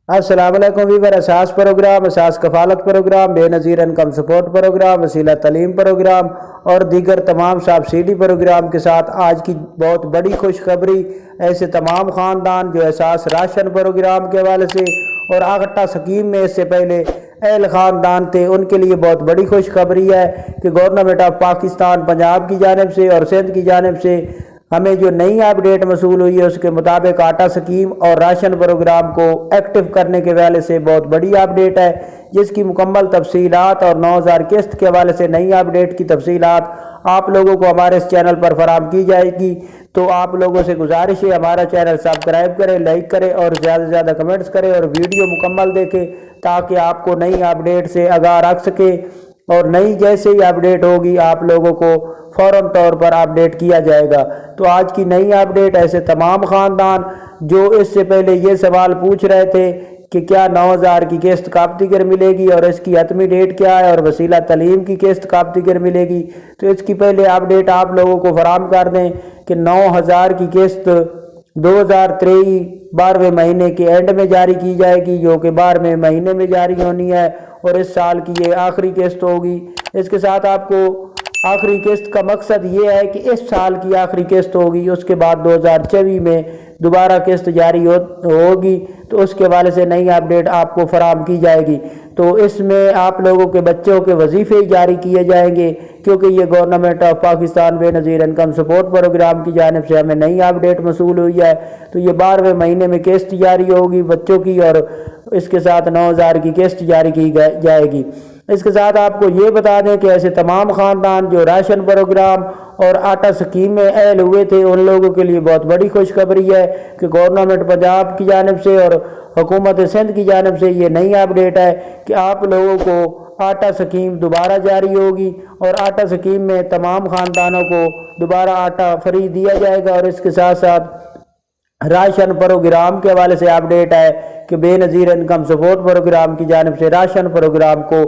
السلام علیکم ویور، اساس پروگرام، اساس کفالت پروگرام، بے نظیر انکم سپورٹ پروگرام، وسیلہ تعلیم پروگرام اور دیگر تمام سبسڈی پروگرام کے ساتھ آج کی بہت بڑی خوشخبری ایسے تمام خاندان جو اساس راشن پروگرام کے حوالے سے اور آغٹا سکیم میں اس سے پہلے اہل خاندان تھے، ان کے لیے بہت بڑی خوشخبری ہے کہ گورنمنٹ آف پاکستان پنجاب کی جانب سے اور سندھ کی جانب سے ہمیں جو نئی اپڈیٹ موصول ہوئی ہے اس کے مطابق آٹا سکیم اور راشن پروگرام کو ایکٹیو کرنے کے حوالے سے بہت بڑی اپڈیٹ ہے، جس کی مکمل تفصیلات اور 9000 قسط کے حوالے سے نئی اپڈیٹ کی تفصیلات آپ لوگوں کو ہمارے اس چینل پر فراہم کی جائے گی۔ تو آپ لوگوں سے گزارش ہے ہمارا چینل سبسکرائب کریں، لائک کریں اور زیادہ سے زیادہ کمنٹس کریں اور ویڈیو مکمل دیکھیں تاکہ آپ کو نئی اپڈیٹ سے آگاہ رکھ سکے اور نئی جیسے ہی اپڈیٹ ہوگی آپ لوگوں کو فوراً طور پر اپڈیٹ کیا جائے گا۔ تو آج کی نئی اپڈیٹ ایسے تمام خاندان جو اس سے پہلے یہ سوال پوچھ رہے تھے کہ کیا 9000 کی قسط کب تک ملے گی اور اس کی حتمی ڈیٹ کیا ہے اور وسیلہ تعلیم کی قسط کب تک ملے گی، تو اس کی پہلے اپڈیٹ آپ لوگوں کو فراہم کر دیں کہ 9000 کی قسط 2023 12ویں مہینے کے اینڈ میں جاری کی جائے گی، جو کہ 12ویں مہینے میں جاری ہونی ہے اور اس سال کی یہ آخری قسط ہوگی۔ اس کے ساتھ آپ کو آخری قسط کا مقصد یہ ہے کہ اس سال کی آخری قسط ہوگی، اس کے بعد 2024 میں دوبارہ قسط جاری ہوگی، تو اس کے حوالے سے نئی اپڈیٹ آپ کو فراہم کی جائے گی۔ تو اس میں آپ لوگوں کے بچوں کے وظیفے جاری کیے جائیں گے، کیونکہ یہ گورنمنٹ آف پاکستان بے نظیر انکم سپورٹ پروگرام کی جانب سے ہمیں نئی اپڈیٹ موصول ہوئی ہے۔ تو یہ 12ویں مہینے میں قسط جاری ہوگی بچوں کی اور اس کے ساتھ 9000 کی قسط جاری کی جائے گی۔ اس کے ساتھ آپ کو یہ بتا دیں کہ ایسے تمام خاندان جو راشن پروگرام اور آٹا سکیم میں اہل ہوئے تھے ان لوگوں کے لیے بہت بڑی خوشخبری ہے کہ گورنمنٹ پنجاب کی جانب سے اور حکومت سندھ کی جانب سے یہ نئی اپڈیٹ ہے کہ آپ لوگوں کو آٹا سکیم دوبارہ جاری ہوگی اور آٹا سکیم میں تمام خاندانوں کو دوبارہ آٹا فری دیا جائے گا۔ اور اس کے ساتھ ساتھ راشن پروگرام کے حوالے سے اپڈیٹ ہے کہ بے نظیر انکم سپورٹ پروگرام کی جانب سے راشن پروگرام کو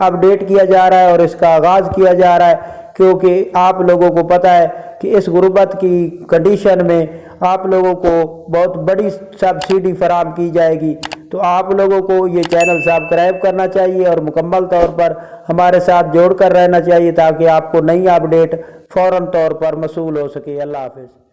اپڈیٹ کیا جا رہا ہے اور اس کا آغاز کیا جا رہا ہے، کیونکہ آپ لوگوں کو پتہ ہے کہ اس غربت کی کنڈیشن میں آپ لوگوں کو بہت بڑی سبسڈی فراہم کی جائے گی۔ تو آپ لوگوں کو یہ چینل سبسکرائب کرنا چاہیے اور مکمل طور پر ہمارے ساتھ جوڑ کر رہنا چاہیے تاکہ آپ کو نئی اپڈیٹ فوراً طور پر موصول ہو سکے۔ اللہ حافظ۔